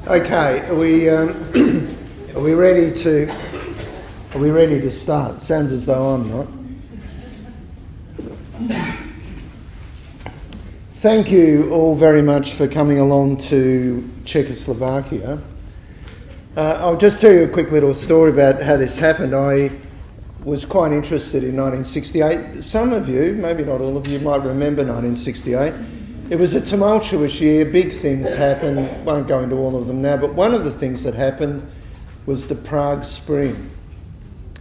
Okay, are we are we ready to start? Sounds as though I'm not. Thank you all very much for coming along to Czechoslovakia. I'll just tell you a quick little story about how this happened. I was quite interested in 1968. Some of you, maybe not all of you, might remember 1968. It was a tumultuous year, big things happened, won't go into all of them now, but one of the things that happened was the Prague Spring.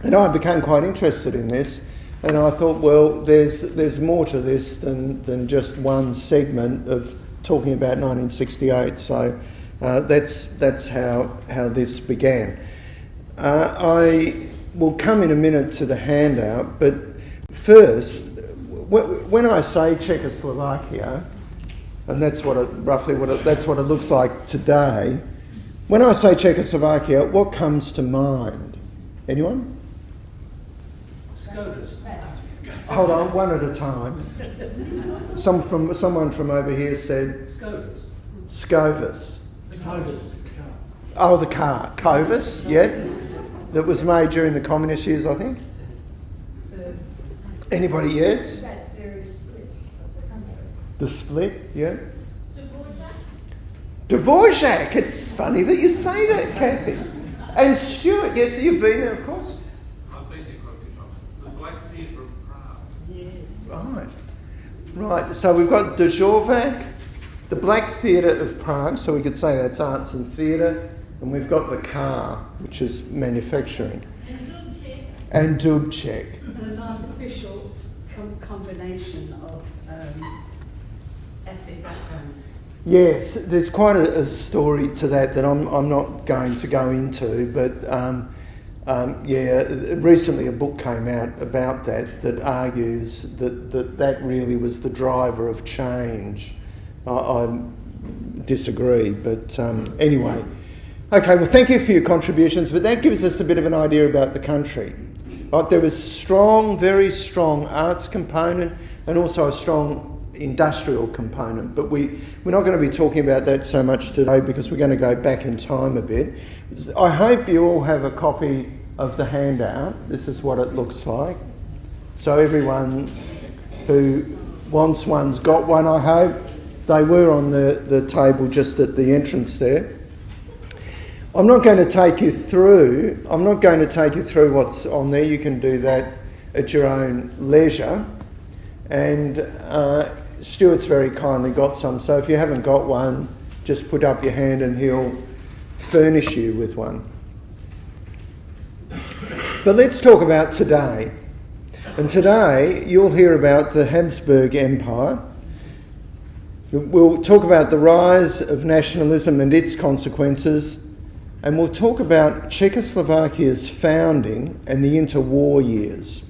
And I became quite interested in this, and I thought, well, there's more to this than just one segment of talking about 1968, so that's how this began. I will come in a minute to the handout, but first, when I say Czechoslovakia, and that's what it looks like today. When I say Czechoslovakia, what comes to mind? Anyone? Skodas. Hold on, one at a time. Someone from over here said Skodas. Scovis. Oh, the car. Covis, yeah. That was made during the communist years, I think. Anybody, yes? The split, yeah. Dvorak. It's funny that you say that, Kathy. And Stuart, yes, you've been there, of course. I've been there quite a few times. The Black Theatre of Prague. Right. So we've got Dvorak, the Black Theatre of Prague, so we could say that's arts and theatre, and we've got the car, which is manufacturing. And Dubček. And an artificial combination of ethnic backgrounds. Yes, there's quite a story to that I'm not going to go into, but recently a book came out about that argues that really was the driver of change. I disagree, but anyway. Okay, well, thank you for your contributions, but that gives us a bit of an idea about the country. There was very strong arts component and also a strong industrial component, but we're not going to be talking about that so much today because we're going to go back in time a bit. I hope you all have a copy of the handout. This is what it looks like. So everyone who wants one's got one, I hope. They were on the table just at the entrance there. I'm not going to take you through what's on there. You can do that at your own leisure. And Stuart's very kindly got some, so if you haven't got one, just put up your hand and he'll furnish you with one. But let's talk about today. And today you'll hear about the Habsburg Empire. We'll talk about the rise of nationalism and its consequences. And we'll talk about Czechoslovakia's founding and the interwar years.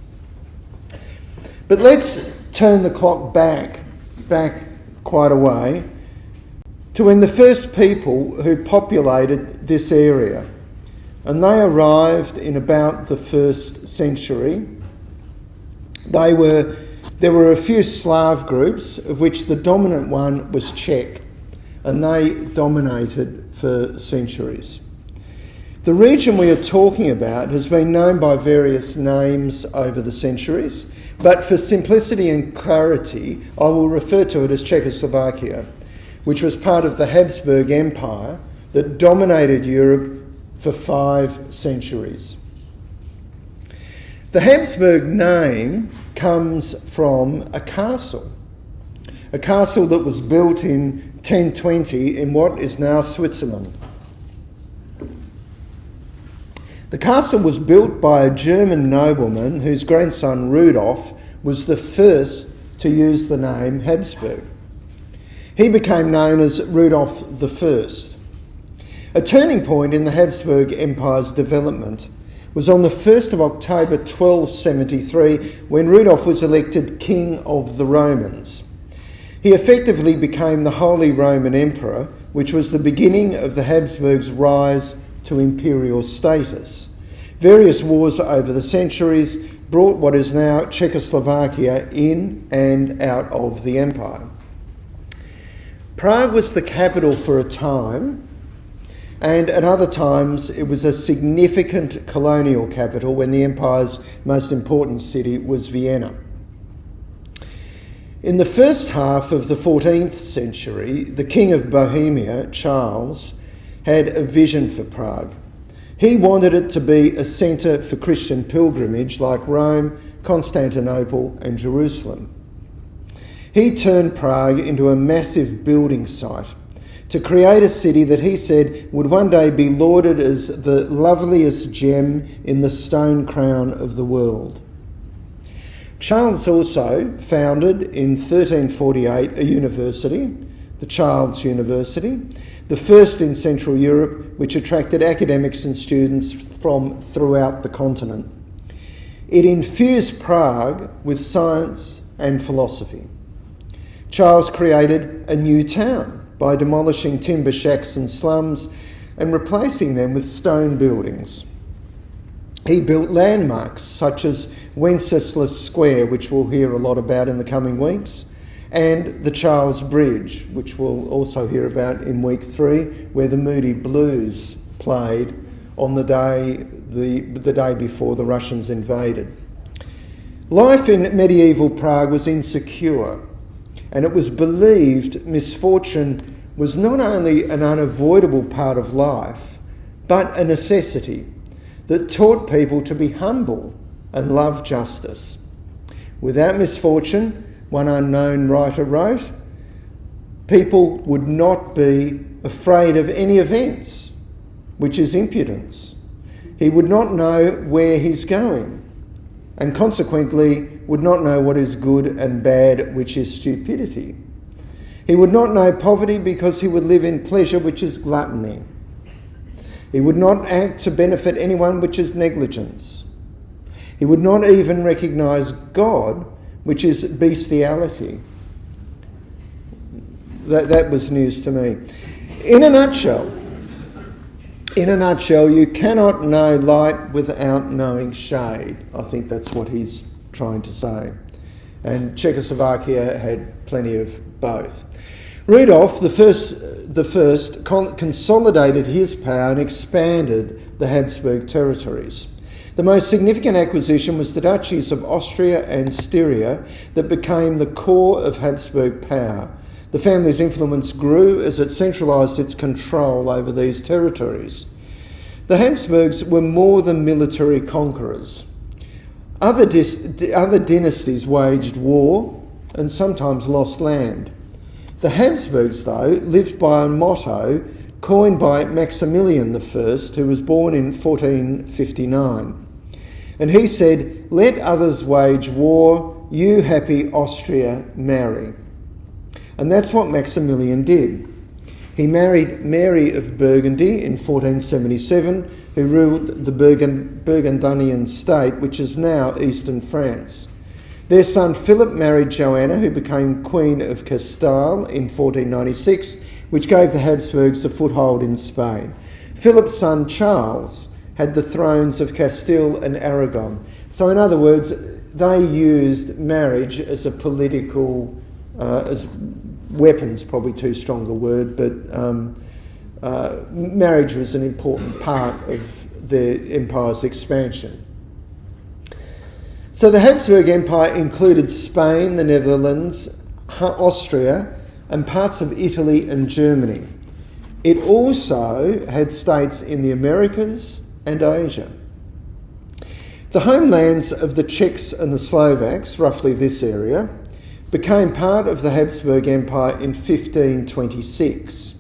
But let's turn the clock back quite a way to when the first people who populated this area, and they arrived in about the 1st century. There were a few Slav groups, of which the dominant one was Czech, and they dominated for centuries. The region we are talking about has been known by various names over the centuries, but for simplicity and clarity, I will refer to it as Czechoslovakia, which was part of the Habsburg Empire that dominated Europe for 5 centuries. The Habsburg name comes from a castle that was built in 1020 in what is now Switzerland. The castle was built by a German nobleman whose grandson Rudolf was the first to use the name Habsburg. He became known as Rudolf I. A turning point in the Habsburg Empire's development was on the 1st of October 1273 when Rudolf was elected King of the Romans. He effectively became the Holy Roman Emperor, which was the beginning of the Habsburgs' rise to imperial status. Various wars over the centuries brought what is now Czechoslovakia in and out of the empire. Prague was the capital for a time, and at other times it was a significant colonial capital when the empire's most important city was Vienna. In the first half of the 14th century, the King of Bohemia, Charles, had a vision for Prague. He wanted it to be a centre for Christian pilgrimage like Rome, Constantinople and Jerusalem. He turned Prague into a massive building site to create a city that he said would one day be lauded as the loveliest gem in the stone crown of the world. Charles also founded in 1348 a university, the Charles University, the first in Central Europe, which attracted academics and students from throughout the continent. It infused Prague with science and philosophy. Charles created a new town by demolishing timber shacks and slums and replacing them with stone buildings. He built landmarks such as Wenceslas Square, which we'll hear a lot about in the coming weeks, and the Charles Bridge, which we'll also hear about in week 3, where the Moody Blues played on the day before the Russians invaded. Life in medieval Prague was insecure, and it was believed misfortune was not only an unavoidable part of life, but a necessity that taught people to be humble and love justice. Without misfortune, one unknown writer wrote, people would not be afraid of any events, which is impudence. He would not know where he's going, and consequently would not know what is good and bad, which is stupidity. He would not know poverty because he would live in pleasure, which is gluttony. He would not act to benefit anyone, which is negligence. He would not even recognise God, which is bestiality. That was news to me. In a nutshell, you cannot know light without knowing shade. I think that's what he's trying to say. And Czechoslovakia had plenty of both. Rudolf the first consolidated his power and expanded the Habsburg territories. The most significant acquisition was the duchies of Austria and Styria that became the core of Habsburg power. The family's influence grew as it centralised its control over these territories. The Habsburgs were more than military conquerors. Other dynasties waged war and sometimes lost land. The Habsburgs, though, lived by a motto coined by Maximilian I, who was born in 1459. And he said, "Let others wage war, you happy Austria marry." And that's what Maximilian did. He married Mary of Burgundy in 1477, who ruled the Burgundian state, which is now eastern France. Their son Philip married Joanna, who became Queen of Castile in 1496, which gave the Habsburgs a foothold in Spain. Philip's son Charles had the thrones of Castile and Aragon. So in other words, they used marriage as a political, as weapons, probably too strong a word, but marriage was an important part of the empire's expansion. So the Habsburg Empire included Spain, the Netherlands, Austria, and parts of Italy and Germany. It also had states in the Americas and Asia. The homelands of the Czechs and the Slovaks, roughly this area, became part of the Habsburg Empire in 1526.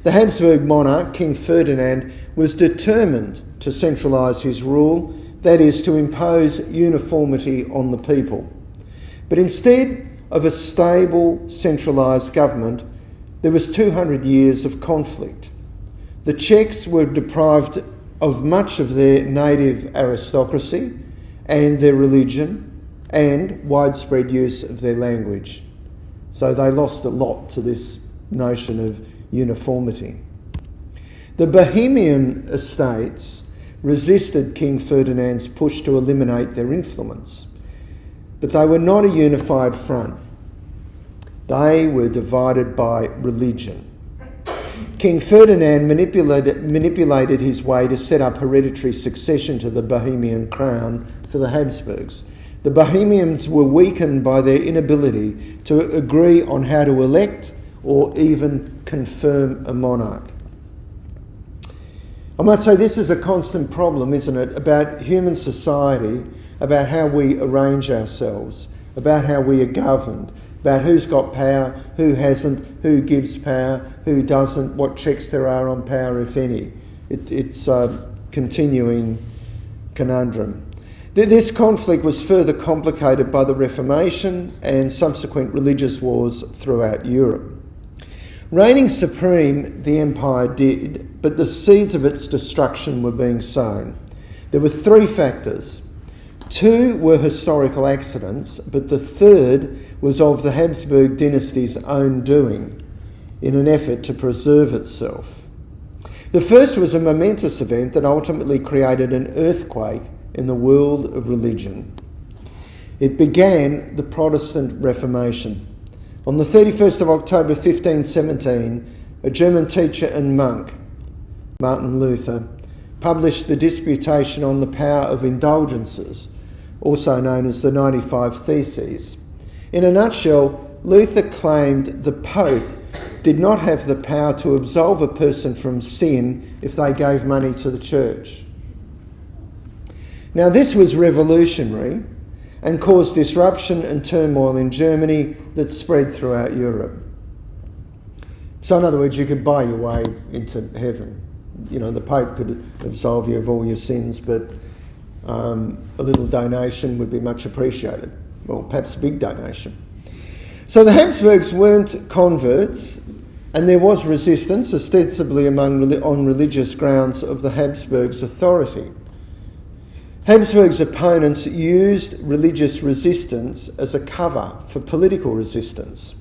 The Habsburg monarch, King Ferdinand, was determined to centralise his rule, that is, to impose uniformity on the people. But instead of a stable, centralised government, there was 200 years of conflict. The Czechs were deprived of much of their native aristocracy and their religion and widespread use of their language. So they lost a lot to this notion of uniformity. The Bohemian estates resisted King Ferdinand's push to eliminate their influence, but they were not a unified front. They were divided by religion. King Ferdinand manipulated his way to set up hereditary succession to the Bohemian crown for the Habsburgs. The Bohemians were weakened by their inability to agree on how to elect or even confirm a monarch. I might say this is a constant problem, isn't it, about human society, about how we arrange ourselves, about how we are governed, about who's got power, who hasn't, who gives power, who doesn't, what checks there are on power, if any. It's a continuing conundrum. This conflict was further complicated by the Reformation and subsequent religious wars throughout Europe. Reigning supreme, the empire did, but the seeds of its destruction were being sown. There were three factors. Two were historical accidents, but the third was of the Habsburg dynasty's own doing in an effort to preserve itself. The first was a momentous event that ultimately created an earthquake in the world of religion. It began the Protestant Reformation. On the 31st of October 1517, a German teacher and monk, Martin Luther, published the Disputation on the Power of Indulgences, also known as the 95 Theses. In a nutshell, Luther claimed the Pope did not have the power to absolve a person from sin if they gave money to the church. Now, this was revolutionary and caused disruption and turmoil in Germany that spread throughout Europe. So in other words, you could buy your way into heaven. You know, the Pope could absolve you of all your sins, but a little donation would be much appreciated. Well, perhaps a big donation. So the Habsburgs weren't converts, and there was resistance, ostensibly on religious grounds, of the Habsburgs' authority. Habsburg's opponents used religious resistance as a cover for political resistance.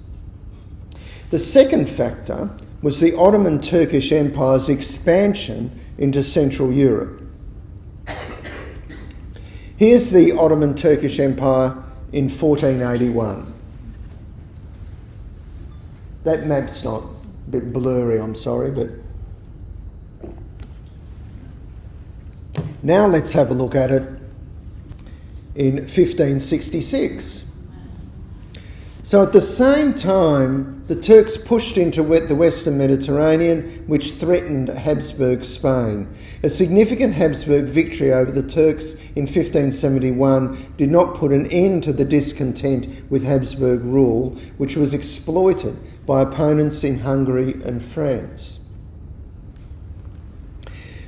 The second factor was the Ottoman Turkish Empire's expansion into Central Europe. Here's the Ottoman Turkish Empire in 1481. That map's not a bit blurry, I'm sorry, but now let's have a look at it in 1566. So at the same time, the Turks pushed into the Western Mediterranean, which threatened Habsburg Spain. A significant Habsburg victory over the Turks in 1571 did not put an end to the discontent with Habsburg rule, which was exploited by opponents in Hungary and France.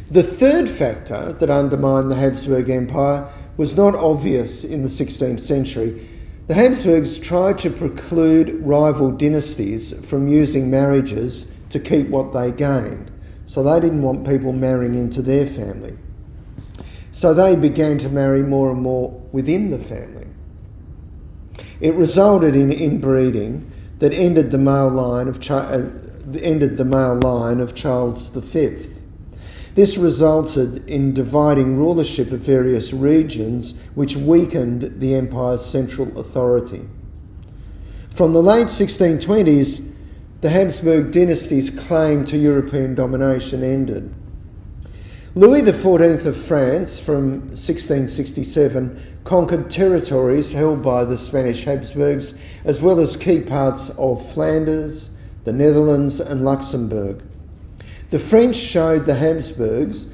The third factor that undermined the Habsburg Empire was not obvious in the 16th century. The Habsburgs tried to preclude rival dynasties from using marriages to keep what they gained. So they didn't want people marrying into their family. So they began to marry more and more within the family. It resulted in inbreeding that ended the male line of Charles V. This resulted in dividing rulership of various regions, which weakened the empire's central authority. From the late 1620s, the Habsburg dynasty's claim to European domination ended. Louis XIV of France, from 1667, conquered territories held by the Spanish Habsburgs, as well as key parts of Flanders, the Netherlands and Luxembourg. The French showed the Habsburgs,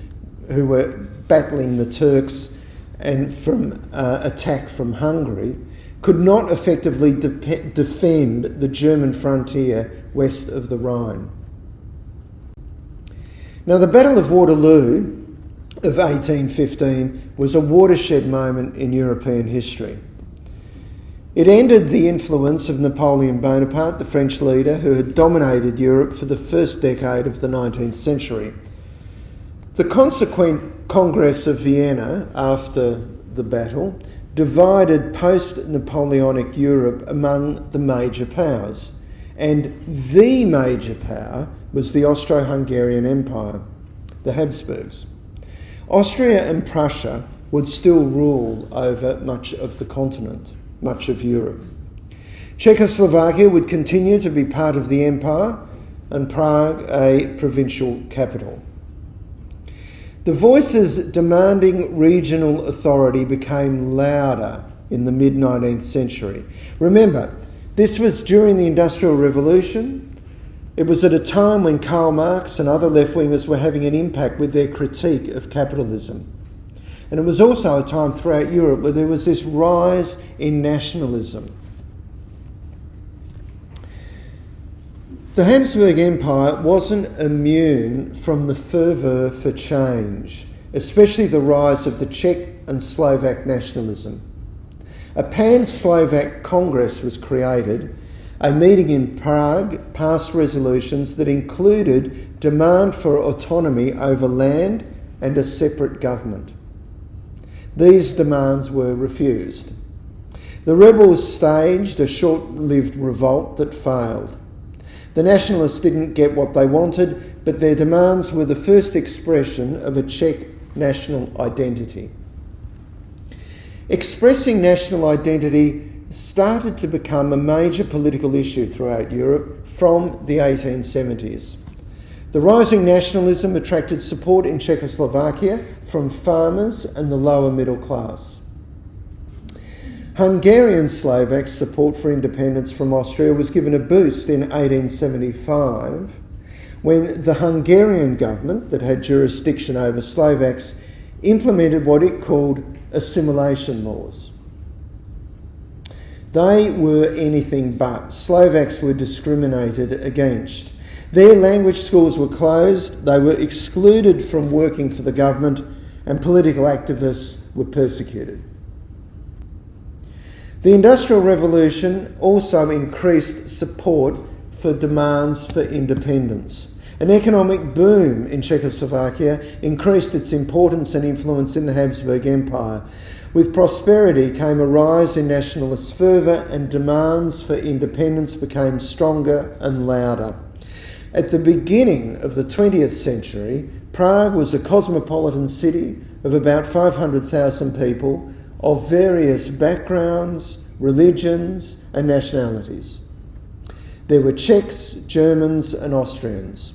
who were battling the Turks and from attack from Hungary, could not effectively defend the German frontier west of the Rhine. Now, the Battle of Waterloo of 1815 was a watershed moment in European history. It ended the influence of Napoleon Bonaparte, the French leader who had dominated Europe for the first decade of the 19th century. The consequent Congress of Vienna, after the battle, divided post-Napoleonic Europe among the major powers, and the major power was the Austro-Hungarian Empire, the Habsburgs. Austria and Prussia would still rule over much of the continent, much of Europe. Czechoslovakia would continue to be part of the empire and Prague a provincial capital. The voices demanding regional authority became louder in the mid-19th century. Remember, this was during the Industrial Revolution. It was at a time when Karl Marx and other left-wingers were having an impact with their critique of capitalism. And it was also a time throughout Europe where there was this rise in nationalism. The Habsburg Empire wasn't immune from the fervour for change, especially the rise of the Czech and Slovak nationalism. A Pan-Slovak Congress was created. A meeting in Prague passed resolutions that included demand for autonomy over land and a separate government. These demands were refused. The rebels staged a short-lived revolt that failed. The nationalists didn't get what they wanted, but their demands were the first expression of a Czech national identity. Expressing national identity started to become a major political issue throughout Europe from the 1870s. The rising nationalism attracted support in Czechoslovakia from farmers and the lower middle class. Hungarian Slovaks' support for independence from Austria was given a boost in 1875 when the Hungarian government that had jurisdiction over Slovaks implemented what it called assimilation laws. They were anything but. Slovaks were discriminated against. Their language schools were closed, they were excluded from working for the government, and political activists were persecuted. The Industrial Revolution also increased support for demands for independence. An economic boom in Czechoslovakia increased its importance and influence in the Habsburg Empire. With prosperity came a rise in nationalist fervour, and demands for independence became stronger and louder. At the beginning of the 20th century, Prague was a cosmopolitan city of about 500,000 people of various backgrounds, religions and nationalities. There were Czechs, Germans and Austrians.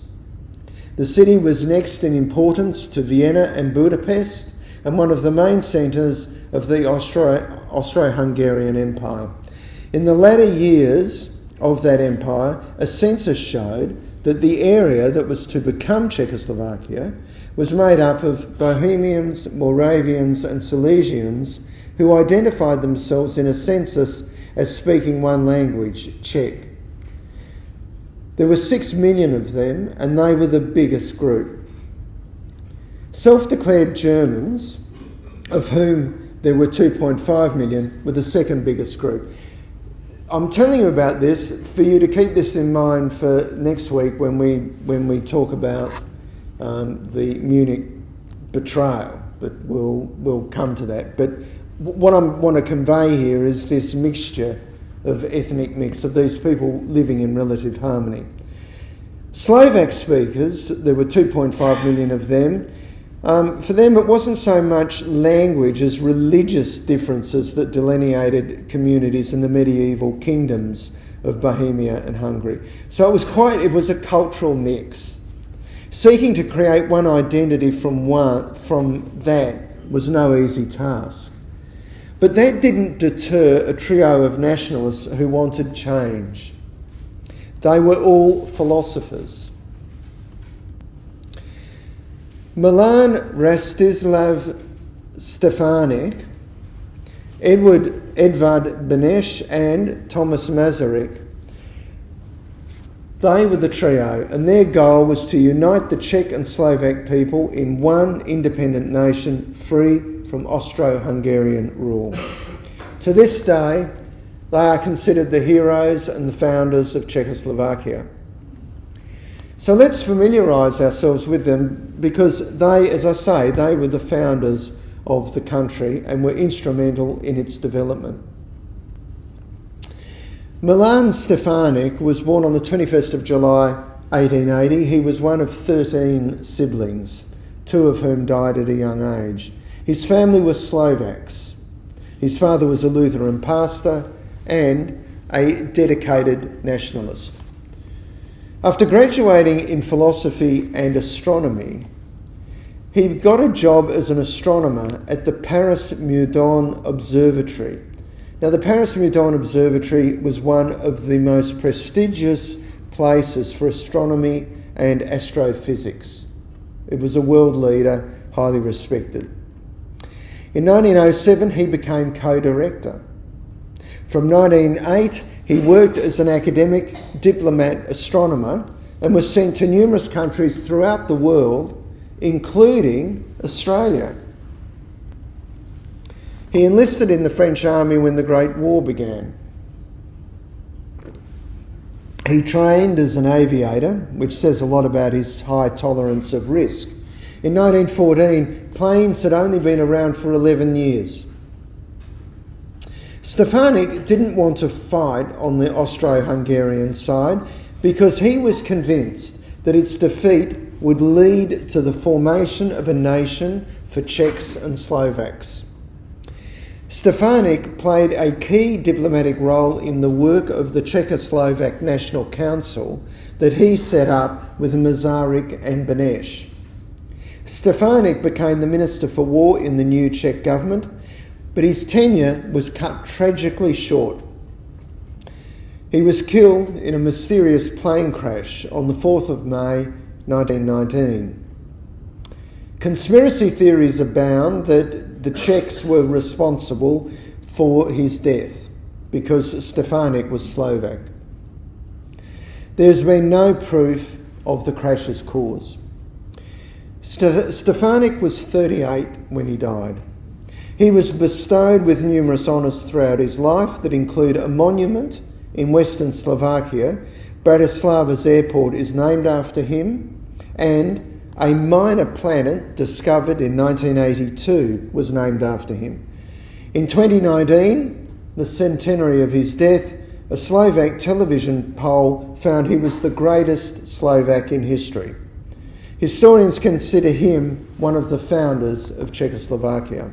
The city was next in importance to Vienna and Budapest, and one of the main centres of the Austro-Hungarian Empire. In the latter years of that empire, a census showed that the area that was to become Czechoslovakia was made up of Bohemians, Moravians and Silesians who identified themselves in a census as speaking one language, Czech. There were 6 million of them, and they were the biggest group. Self-declared Germans, of whom there were 2.5 million, were the second biggest group. I'm telling you about this for you to keep this in mind for next week when we talk about the Munich betrayal, but we'll come to that. But what I want to convey here is this mixture of ethnic mix of these people living in relative harmony. Slovak speakers, there were 2.5 million of them. For them it wasn't so much language as religious differences that delineated communities in the medieval kingdoms of Bohemia and Hungary. So it was a cultural mix. Seeking to create one identity from that was no easy task. But that didn't deter a trio of nationalists who wanted change. They were all philosophers. Milan Rastislav Stefanik, Edvard Beneš and Thomas Masaryk, they were the trio, and their goal was to unite the Czech and Slovak people in one independent nation free from Austro-Hungarian rule. To this day, they are considered the heroes and the founders of Czechoslovakia. So let's familiarise ourselves with them because they, as I say, they were the founders of the country and were instrumental in its development. Milan Stefanik was born on the 21st of July 1880. He was one of 13 siblings, 2 of whom died at a young age. His family was Slovaks. His father was a Lutheran pastor and a dedicated nationalist. After graduating in philosophy and astronomy, he got a job as an astronomer at the Paris-Meudon Observatory. Now, the Paris-Meudon Observatory was one of the most prestigious places for astronomy and astrophysics. It was a world leader, highly respected. In 1907, he became co-director. From 1908, he worked as an academic diplomat astronomer and was sent to numerous countries throughout the world, including Australia. He enlisted in the French army when the Great War began. He trained as an aviator, which says a lot about his high tolerance of risk. In 1914, planes had only been around for 11 years. Stefanik didn't want to fight on the Austro-Hungarian side because he was convinced that its defeat would lead to the formation of a nation for Czechs and Slovaks. Stefanik played a key diplomatic role in the work of the Czechoslovak National Council that he set up with Masaryk and Beneš. Stefanik became the Minister for War in the new Czech government, but his tenure was cut tragically short. He was killed in a mysterious plane crash on the 4th of May 1919. Conspiracy theories abound that the Czechs were responsible for his death because Stefanik was Slovak. There's been no proof of the crash's cause. Stefanik was 38 when he died. He was bestowed with numerous honours throughout his life that include a monument in Western Slovakia. Bratislava's airport is named after him, and a minor planet discovered in 1982 was named after him. In 2019, the centenary of his death, a Slovak television poll found he was the greatest Slovak in history. Historians consider him one of the founders of Czechoslovakia.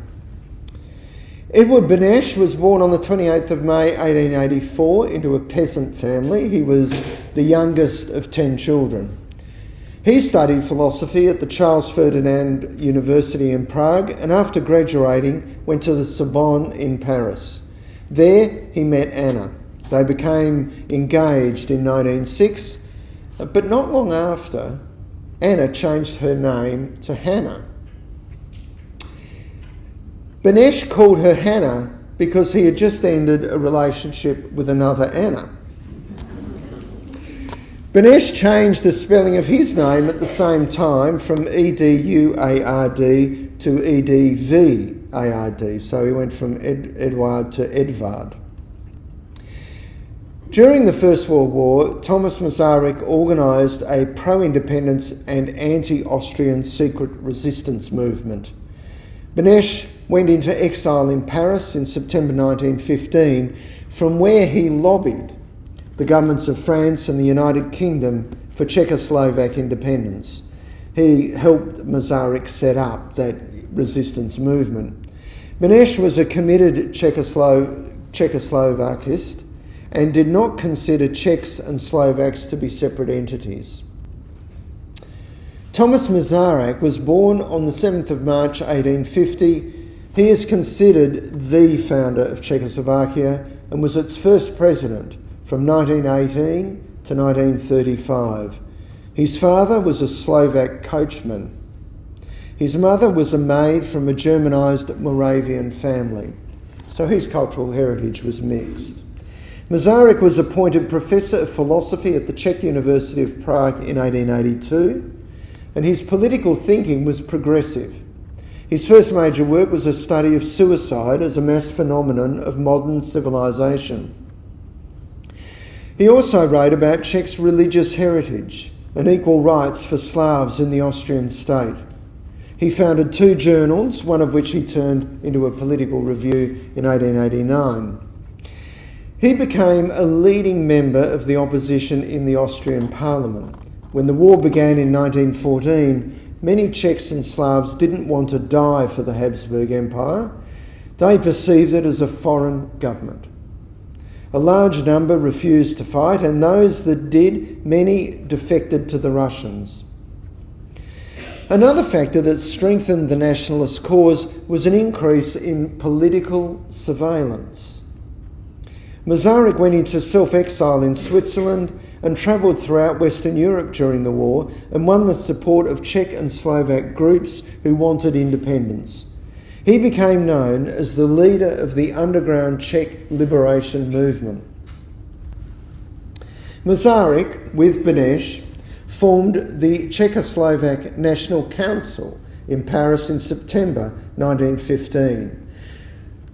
Edward Beneš was born on the 28th of May 1884 into a peasant family. He was the youngest of 10 children. He studied philosophy at the Charles Ferdinand University in Prague and after graduating went to the Sorbonne in Paris. There he met Anna. They became engaged in 1906, but not long after, Anna changed her name to Hannah. Beneš called her Hannah because he had just ended a relationship with another Anna. Beneš changed the spelling of his name at the same time from Eduard to Edvard, so he went from Edward to Edvard. During the First World War, Thomas Masaryk organised a pro-independence and anti-Austrian secret resistance movement. Beneš went into exile in Paris in September 1915, from where he lobbied the governments of France and the United Kingdom for Czechoslovak independence. He helped Masaryk set up that resistance movement. Beneš was a committed Czechoslovakist and did not consider Czechs and Slovaks to be separate entities. Thomas Masaryk was born on the 7th of March 1850. He is considered the founder of Czechoslovakia and was its first president from 1918 to 1935. His father was a Slovak coachman. His mother was a maid from a Germanised Moravian family, so his cultural heritage was mixed. Masaryk was appointed Professor of Philosophy at the Czech University of Prague in 1882, and his political thinking was progressive. His first major work was a study of suicide as a mass phenomenon of modern civilization. He also wrote about Czech's religious heritage and equal rights for Slavs in the Austrian state. He founded 2 journals, one of which he turned into a political review in 1889. He became a leading member of the opposition in the Austrian parliament. When the war began in 1914, many Czechs and Slavs didn't want to die for the Habsburg Empire. They perceived it as a foreign government. A large number refused to fight, and those that did, many defected to the Russians. Another factor that strengthened the nationalist cause was an increase in political surveillance. Masaryk went into self-exile in Switzerland and travelled throughout Western Europe during the war and won the support of Czech and Slovak groups who wanted independence. He became known as the leader of the underground Czech liberation movement. Masaryk, with Beneš, formed the Czechoslovak National Council in Paris in September 1915.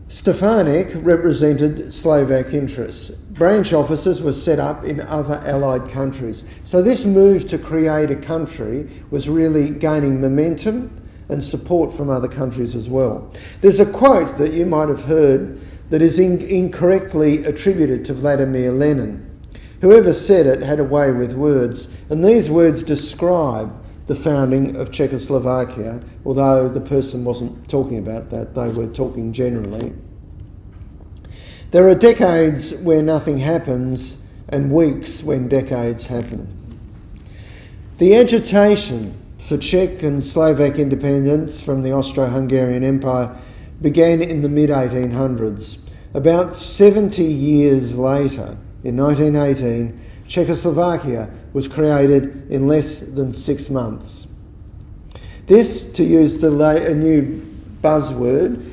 Stefanik represented Slovak interests. Branch offices were set up in other Allied countries. So this move to create a country was really gaining momentum and support from other countries as well. There's a quote that you might have heard that is incorrectly attributed to Vladimir Lenin. Whoever said it had a way with words, and these words describe the founding of Czechoslovakia, although the person wasn't talking about that, they were talking generally. There are decades where nothing happens and weeks when decades happen. The agitation for Czech and Slovak independence from the Austro-Hungarian Empire began in the mid-1800s. About 70 years later, in 1918, Czechoslovakia was created in less than 6 months. This, to use a new buzzword,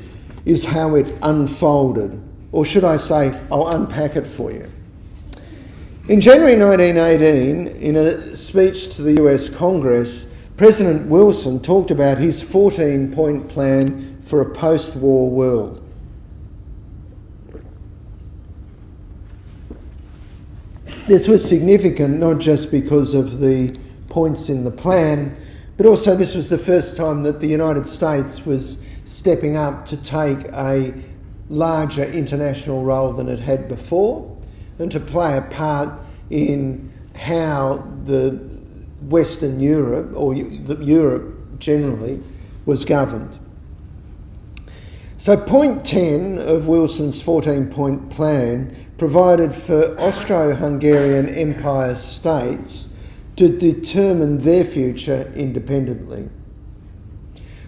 is how it unfolded. Or should I say, I'll unpack it for you. In January 1918, in a speech to the US Congress, President Wilson talked about his 14-point plan for a post-war world. This was significant not just because of the points in the plan, but also this was the first time that the United States was stepping up to take a larger international role than it had before and to play a part in how the Western Europe, or Europe generally, was governed. So point 10 of Wilson's 14-point plan provided for Austro-Hungarian Empire states to determine their future independently.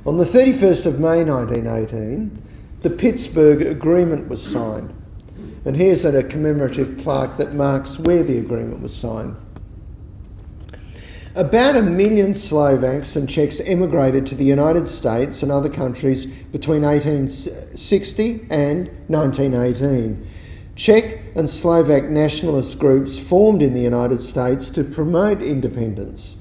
On the 31st of May 1918, the Pittsburgh Agreement was signed. And here's a commemorative plaque that marks where the agreement was signed. About 1 million Slovaks and Czechs emigrated to the United States and other countries between 1860 and 1918. Czech and Slovak nationalist groups formed in the United States to promote independence.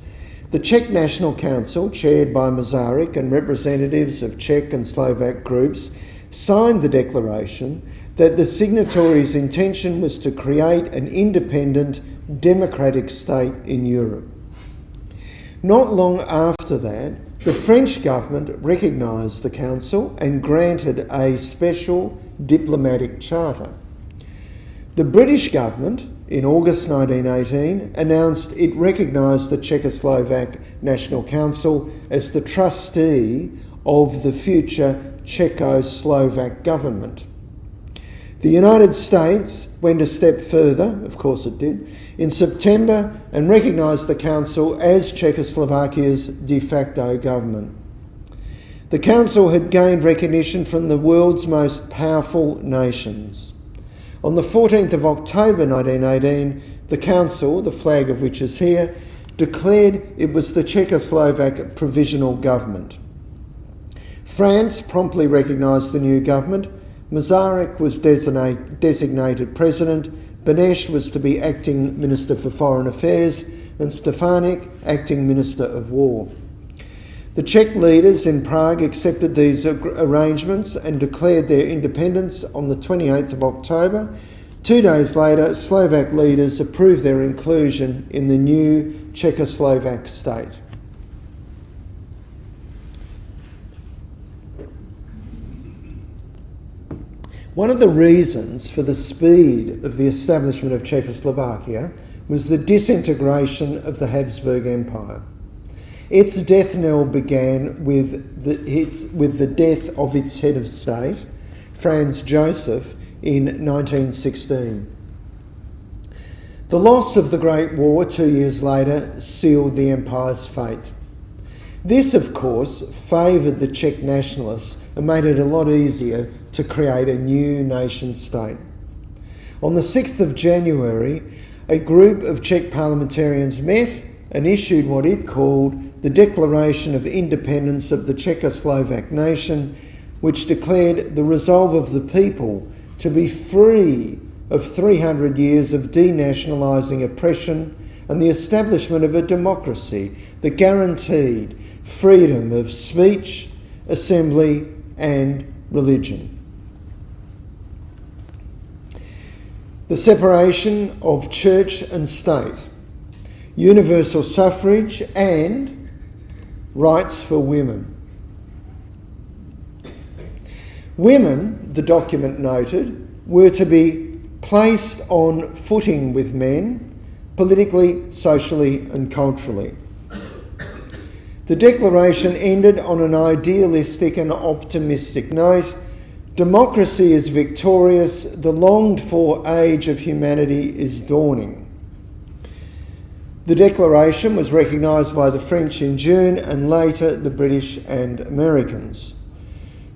The Czech National Council, chaired by Masaryk and representatives of Czech and Slovak groups, signed the declaration that the signatories' intention was to create an independent, democratic state in Europe. Not long after that, the French government recognised the council and granted a special diplomatic charter. The British government, in August 1918, announced it recognised the Czechoslovak National Council as the trustee of the future Czechoslovak government. The United States went a step further, of course it did, in September and recognised the Council as Czechoslovakia's de facto government. The Council had gained recognition from the world's most powerful nations. On the 14th of October 1918, the Council, the flag of which is here, declared it was the Czechoslovak Provisional Government. France promptly recognised the new government. Masaryk was designated president, Beneš was to be acting Minister for Foreign Affairs, and Stefanik acting Minister of War. The Czech leaders in Prague accepted these arrangements and declared their independence on the 28th of October. 2 days later, Slovak leaders approved their inclusion in the new Czechoslovak state. One of the reasons for the speed of the establishment of Czechoslovakia was the disintegration of the Habsburg Empire. Its death knell began with the death of its head of state, Franz Joseph, in 1916. The loss of the Great War 2 years later sealed the empire's fate. This, of course, favoured the Czech nationalists and made it a lot easier to create a new nation state. On the 6th of January, a group of Czech parliamentarians met and issued what it called the Declaration of Independence of the Czechoslovak nation, which declared the resolve of the people to be free of 300 years of denationalising oppression and the establishment of a democracy that guaranteed freedom of speech, assembly and religion. The separation of church and state, universal suffrage and rights for women. Women, the document noted, were to be placed on footing with men, politically, socially and culturally. The declaration ended on an idealistic and optimistic note. Democracy is victorious, the longed-for age of humanity is dawning. The declaration was recognised by the French in June and later the British and Americans.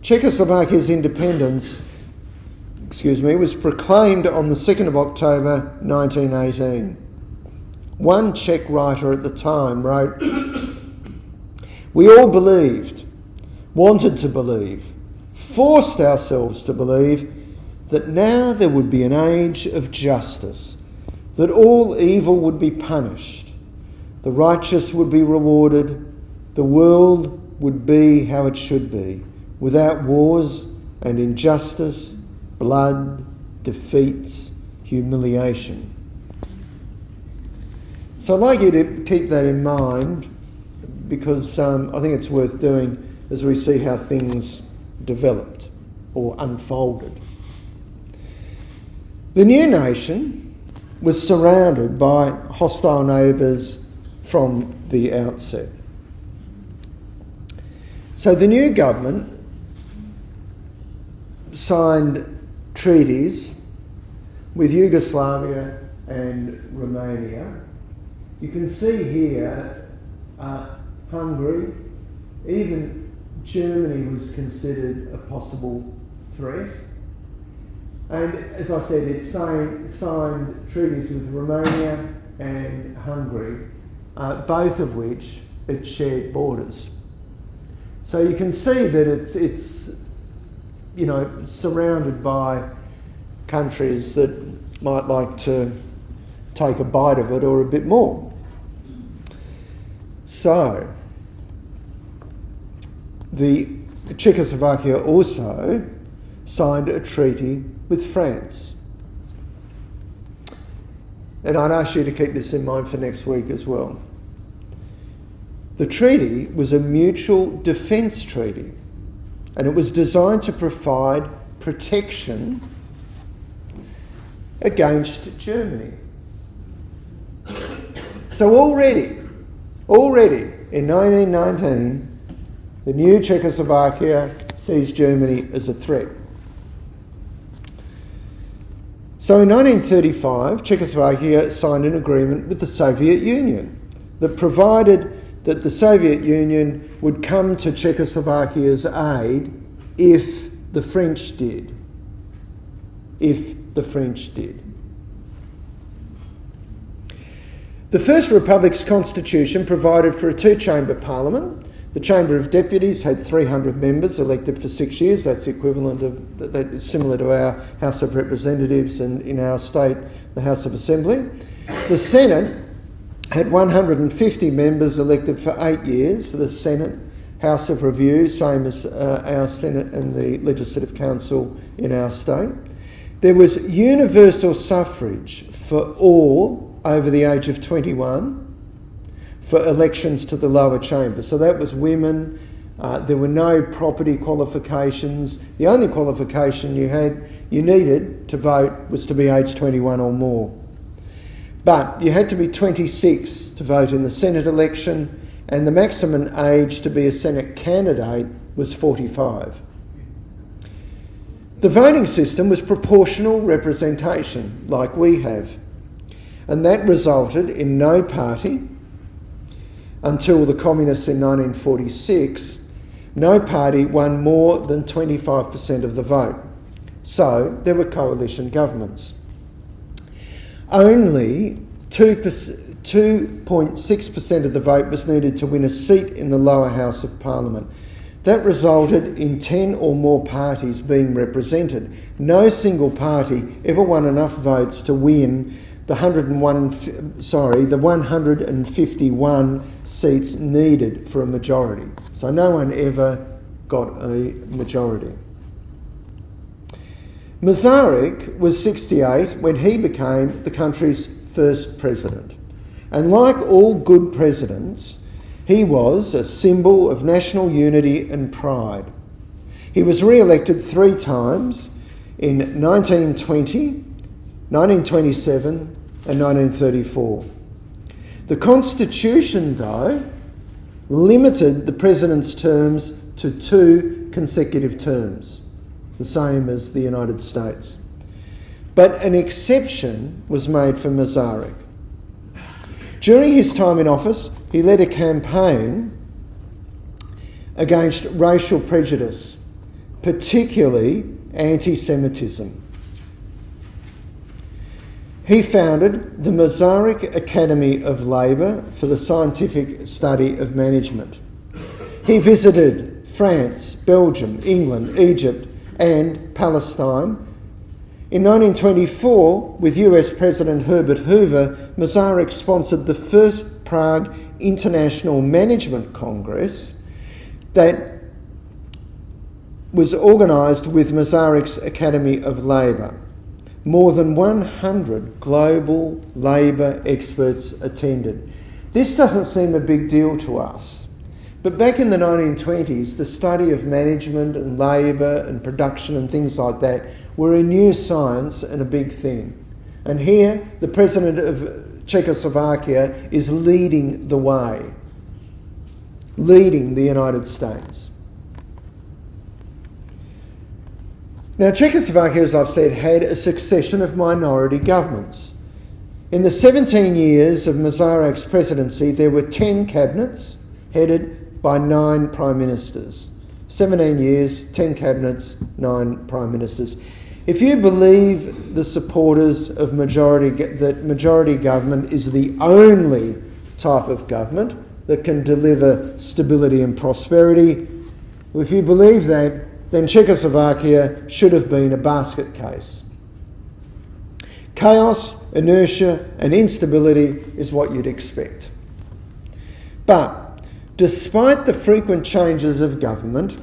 Czechoslovakia's independence was proclaimed on the 2nd of October 1918. One Czech writer at the time wrote, "We all believed, wanted to believe, forced ourselves to believe that now there would be an age of justice, that all evil would be punished, the righteous would be rewarded, the world would be how it should be, without wars and injustice, blood, defeats, humiliation." So I'd like you to keep that in mind because I think it's worth doing as we see how things developed or unfolded. The new nation was surrounded by hostile neighbours from the outset. So the new government signed treaties with Yugoslavia and Romania. You can see here Hungary, even Germany was considered a possible threat. And as I said, it signed treaties with Romania and Hungary, both of which it shared borders. So you can see that it's surrounded by countries that might like to take a bite of it or a bit more. So, the Czechoslovakia also signed a treaty with France. And I'd ask you to keep this in mind for next week as well. The treaty was a mutual defence treaty, and it was designed to provide protection against Germany. So already in 1919, the new Czechoslovakia sees Germany as a threat. So in 1935, Czechoslovakia signed an agreement with the Soviet Union that provided that the Soviet Union would come to Czechoslovakia's aid if the French did. The First Republic's constitution provided for a two-chamber parliament. The Chamber of Deputies had 300 members elected for 6 years. That's equivalent of, that is similar to our House of Representatives and in our state, the House of Assembly. The Senate had 150 members elected for 8 years. The Senate, House of Review, same as our Senate and the Legislative Council in our state. There was universal suffrage for all over the age of 21 for elections to the lower chamber. So that was women. There were no property qualifications. The only qualification you needed to vote was to be age 21 or more. But you had to be 26 to vote in the Senate election, and the maximum age to be a Senate candidate was 45. The voting system was proportional representation, like we have. and that resulted in no party until the communists in 1946. No party won more than 25% of the vote. So there were coalition governments. Only 2.6% of the vote was needed to win a seat in the lower house of parliament. That resulted in 10 or more parties being represented. No single party ever won enough votes to win the 151 seats needed for a majority. So no one ever got a majority. Masaryk was 68 when he became the country's first president. And like all good presidents, he was a symbol of national unity and pride. He was re-elected 3 times in 1920, 1927 and 1934. The Constitution, though, limited the president's terms to 2 consecutive terms, the same as the United States. But an exception was made for Masaryk. During his time in office, he led a campaign against racial prejudice, particularly anti-Semitism. He founded the Masaryk Academy of Labour for the scientific study of management. He visited France, Belgium, England, Egypt and Palestine. In 1924, with US President Herbert Hoover, Masaryk sponsored the first Prague International Management Congress that was organised with Masaryk's Academy of Labour. More than 100 global labour experts attended. This doesn't seem a big deal to us, but back in the 1920s, the study of management and labour and production and things like that were a new science and a big thing. And here, the president of Czechoslovakia is leading the way, leading the United States. Now, Czechoslovakia, as I've said, had a succession of minority governments. In the 17 years of Masaryk's presidency, there were 10 cabinets headed by 9 prime ministers. 17 years, 10 cabinets, 9 prime ministers. If you believe the supporters of that majority government is the only type of government that can deliver stability and prosperity, if you believe that, then Czechoslovakia should have been a basket case. Chaos, inertia and instability is what you'd expect. But despite the frequent changes of government,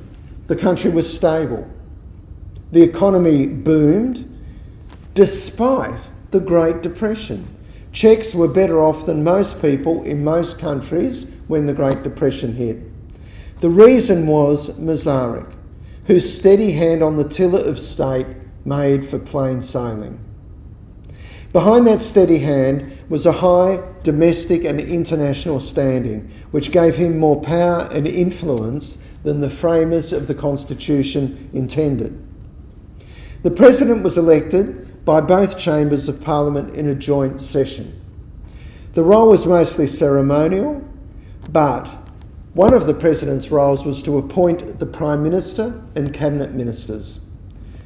the country was stable. The economy boomed despite the Great Depression. Czechs were better off than most people in most countries when the Great Depression hit. The reason was Masaryk, whose steady hand on the tiller of state made for plain sailing. Behind that steady hand was a high domestic and international standing, which gave him more power and influence than the framers of the Constitution intended. The President was elected by both chambers of Parliament in a joint session. The role was mostly ceremonial, but one of the President's roles was to appoint the Prime Minister and Cabinet Ministers.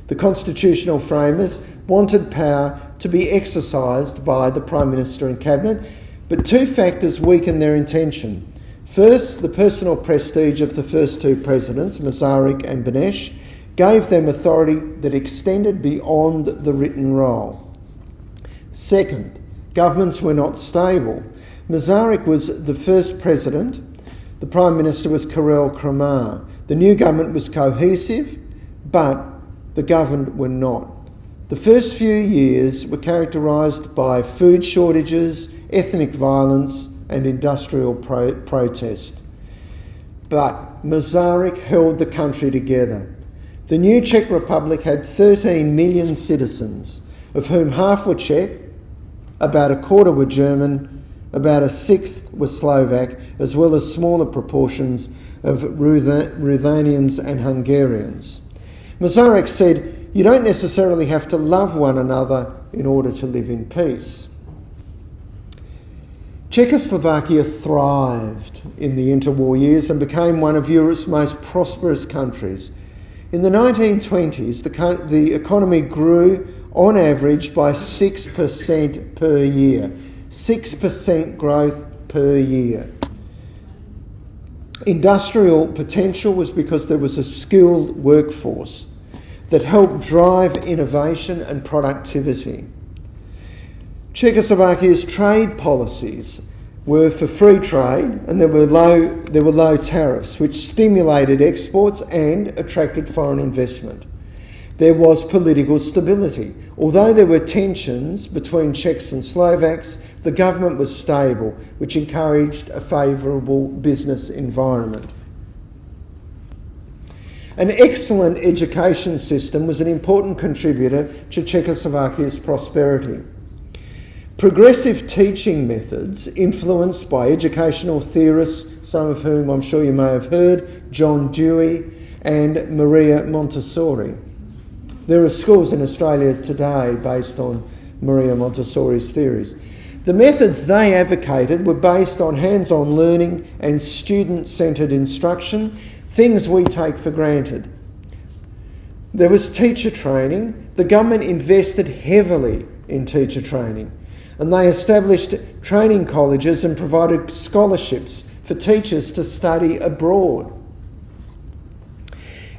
The constitutional framers wanted power to be exercised by the Prime Minister and Cabinet, but 2 factors weakened their intention. First, the personal prestige of the first 2 presidents, Masaryk and Beneš, gave them authority that extended beyond the written role. Second, governments were not stable. Masaryk was the first president. The Prime Minister was Karel Kramar. The new government was cohesive, but the governed were not. The first few years were characterised by food shortages, ethnic violence and industrial protest. But Masaryk held the country together. The new Czech Republic had 13 million citizens, of whom half were Czech, about a quarter were German, about a sixth were Slovak, as well as smaller proportions of Ruthenians and Hungarians. Masaryk said, "You don't necessarily have to love one another in order to live in peace." Czechoslovakia thrived in the interwar years and became one of Europe's most prosperous countries. In the 1920s, the economy grew on average by 6% per year. 6% growth per year. Industrial potential was because there was a skilled workforce that helped drive innovation and productivity. Czechoslovakia's trade policies were for free trade, and there were low tariffs, which stimulated exports and attracted foreign investment. There was political stability. Although there were tensions between Czechs and Slovaks, the government was stable, which encouraged a favourable business environment. An excellent education system was an important contributor to Czechoslovakia's prosperity. Progressive teaching methods, influenced by educational theorists, some of whom I'm sure you may have heard, John Dewey and Maria Montessori. There are schools in Australia today based on Maria Montessori's theories. The methods they advocated were based on hands-on learning and student-centred instruction, things we take for granted. There was teacher training. The government invested heavily in teacher training, and they established training colleges and provided scholarships for teachers to study abroad.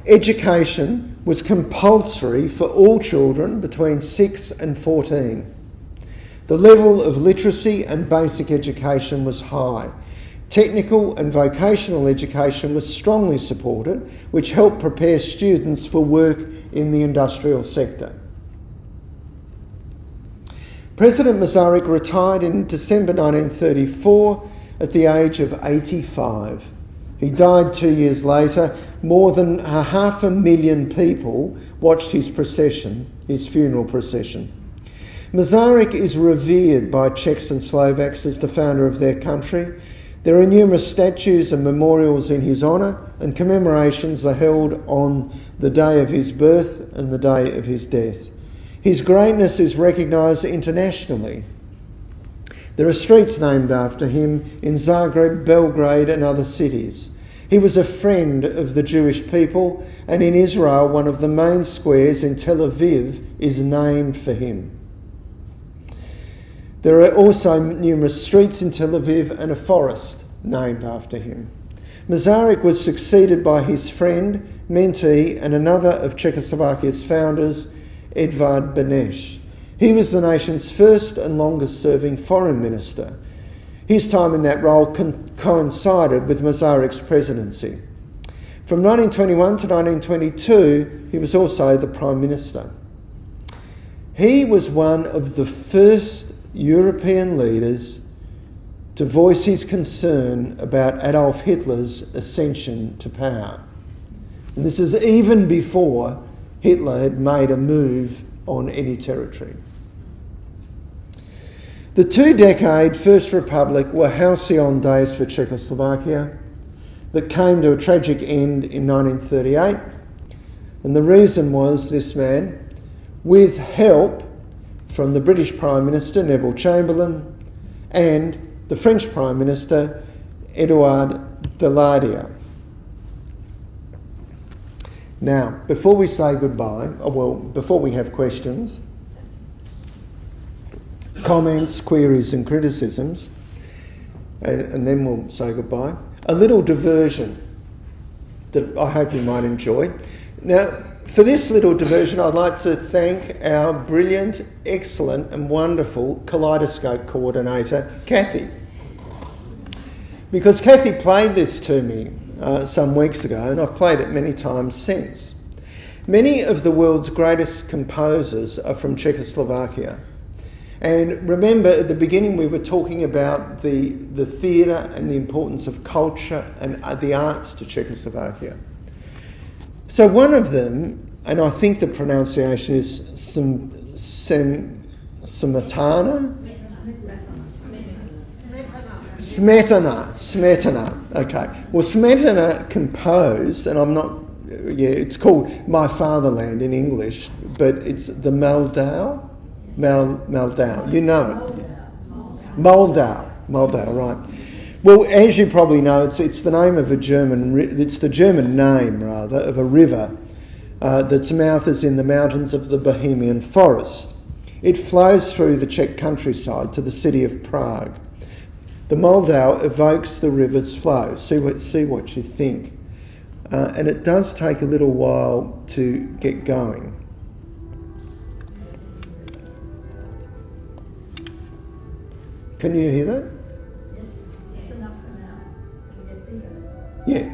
Education was compulsory for all children between 6 and 14. The level of literacy and basic education was high. Technical and vocational education was strongly supported, which helped prepare students for work in the industrial sector. President Masaryk retired in December 1934 at the age of 85. He died 2 years later. More than 500,000 people watched his funeral procession. Masaryk is revered by Czechs and Slovaks as the founder of their country. There are numerous statues and memorials in his honour, and commemorations are held on the day of his birth and the day of his death. His greatness is recognised internationally. There are streets named after him in Zagreb, Belgrade and other cities. He was a friend of the Jewish people, and in Israel one of the main squares in Tel Aviv is named for him. There are also numerous streets in Tel Aviv and a forest named after him. Masaryk was succeeded by his friend, mentee and another of Czechoslovakia's founders, Edvard Beneš. He was the nation's first and longest-serving foreign minister. His time in that role coincided with Masaryk's presidency. From 1921 to 1922, he was also the Prime Minister. He was one of the first European leaders to voice his concern about Adolf Hitler's ascension to power. And this is even before Hitler had made a move on any territory. The two-decade First Republic were halcyon days for Czechoslovakia that came to a tragic end in 1938. And the reason was this man, with help from the British Prime Minister Neville Chamberlain and the French Prime Minister Édouard Daladier. Now, before we say goodbye, before we have questions, comments, queries and criticisms, and then we'll say goodbye, a little diversion that I hope you might enjoy. Now, for this little diversion, I'd like to thank our brilliant, excellent and wonderful kaleidoscope coordinator, Kathy. Because Kathy played this to me some weeks ago, and I've played it many times since. Many of the world's greatest composers are from Czechoslovakia. And remember, at the beginning we were talking about the theatre and the importance of culture and the arts to Czechoslovakia. So one of them, and I think the pronunciation is Smetana. Okay. Well, Smetana composed, and it's called My Fatherland in English, but it's the Moldau. You know it. Moldau. Moldau, right. Well, as you probably know, it's the name of it's the German name, rather, of a river that's mouth is in the mountains of the Bohemian Forest. It flows through the Czech countryside to the city of Prague. The Moldau evokes the river's flow. See what you think. And it does take a little while to get going. Can you hear that? Yes, it's enough for now. It'll get bigger. Yeah.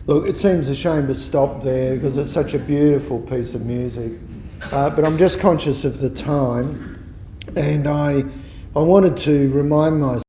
Look, it seems a shame to stop there because it's such a beautiful piece of music. But I'm just conscious of the time, and I wanted to remind myself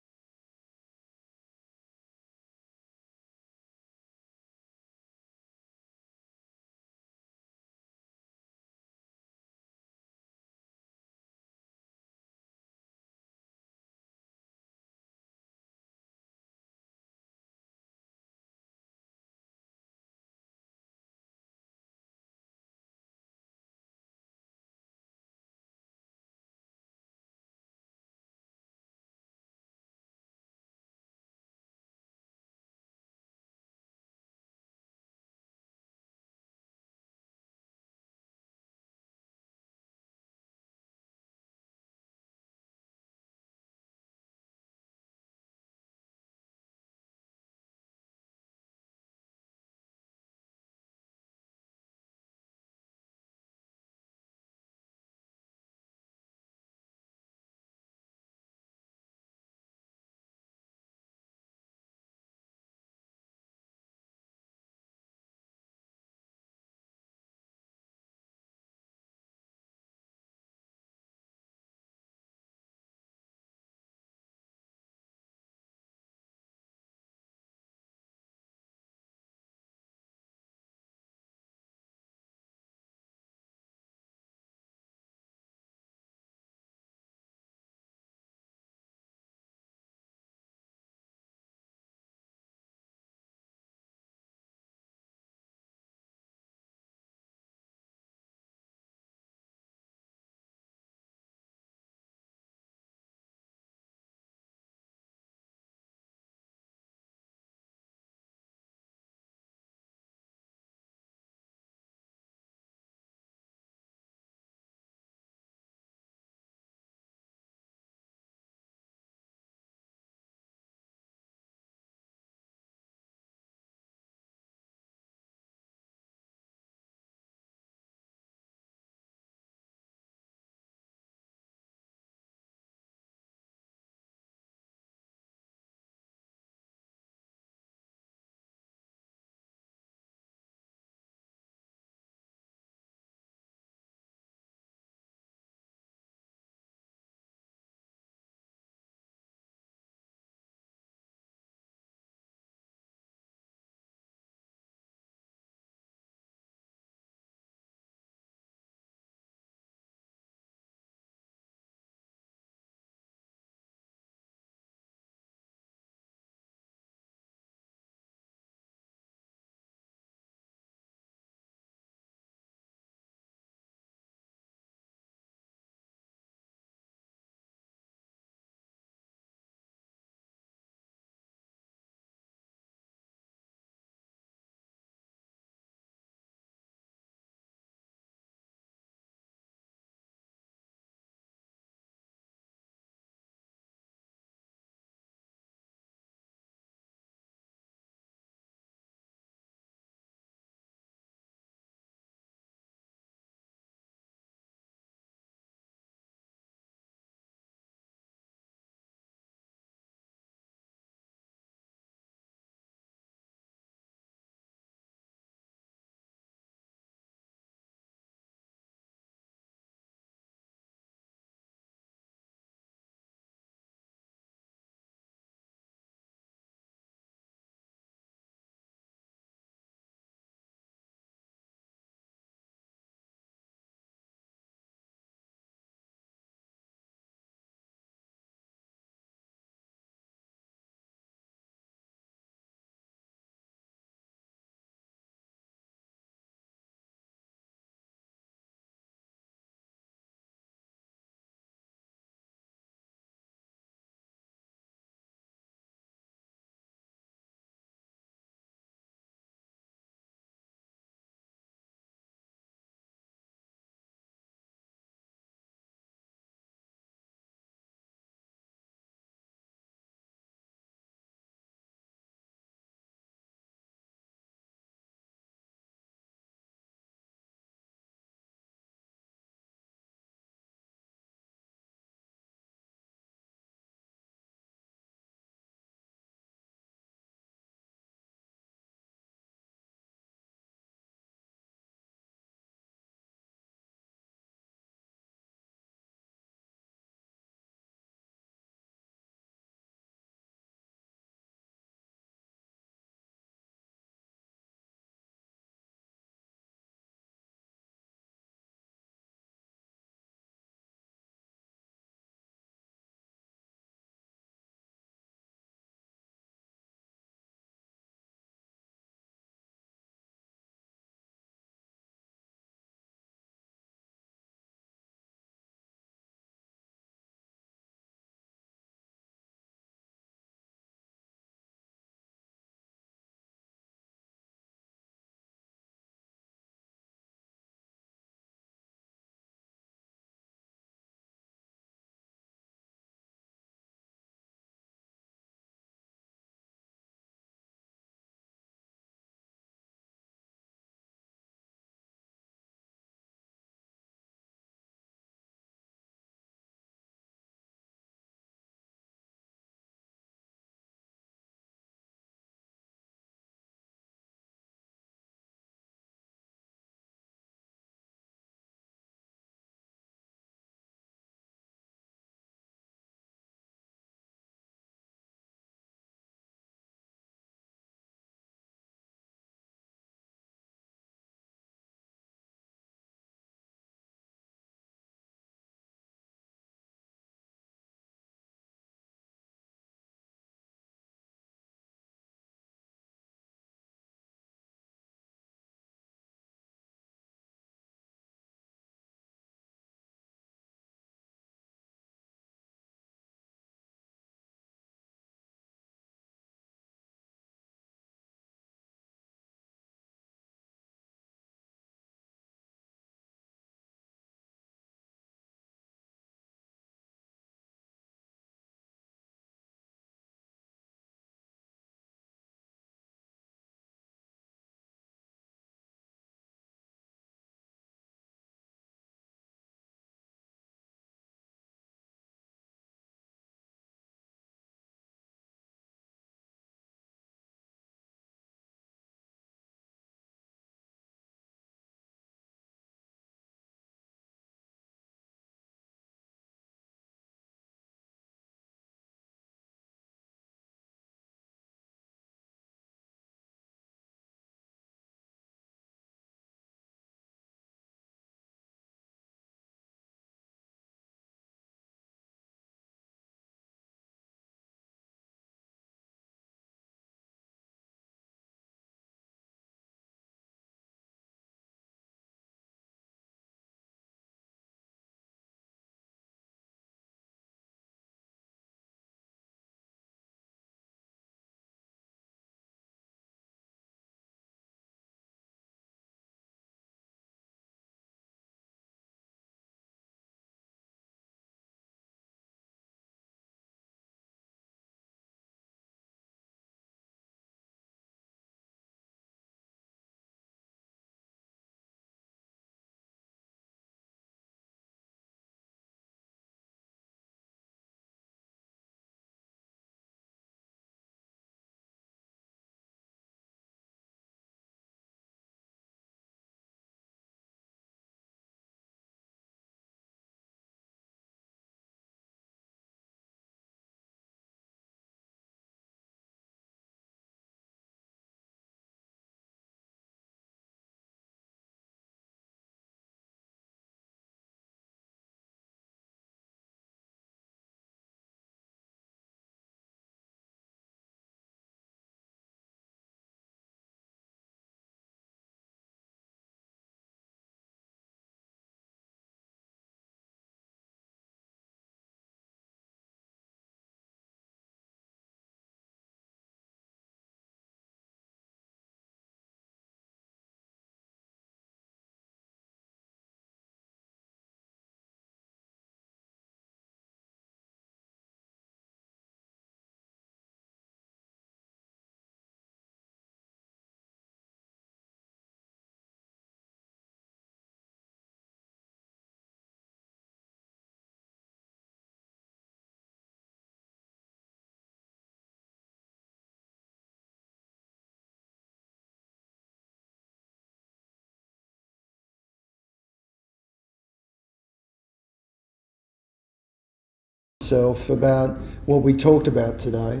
myself about what we talked about today.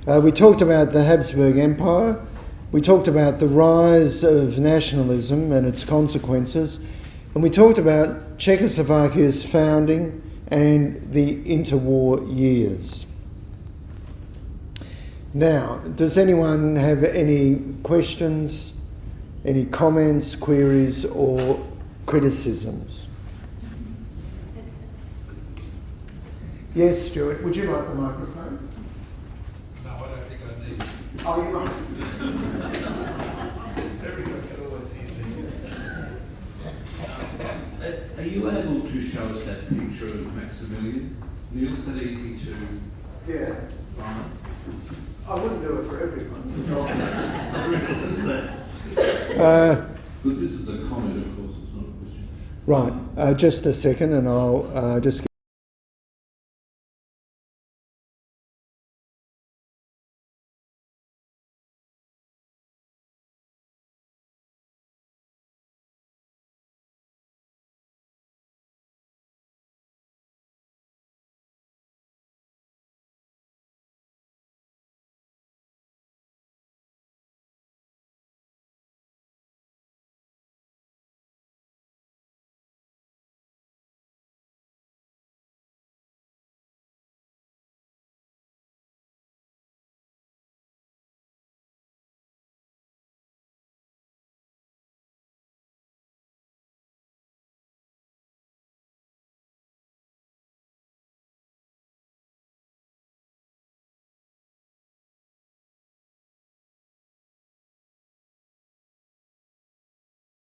We talked about the Habsburg Empire. We talked about the rise of nationalism and its consequences. And we talked about Czechoslovakia's founding and the interwar years. Now, does anyone have any questions, any comments, queries, or criticisms? Yes, Stuart, would you like the microphone? No, I don't think I need. Oh, you might. Everyone can always hear me. Are you able to show us that picture of Maximilian? Neil, is that easy to Yeah. find? I wouldn't do it for everyone. Is that? Because this is a comment, of course, it's not a question. Right, just a second, and I'll just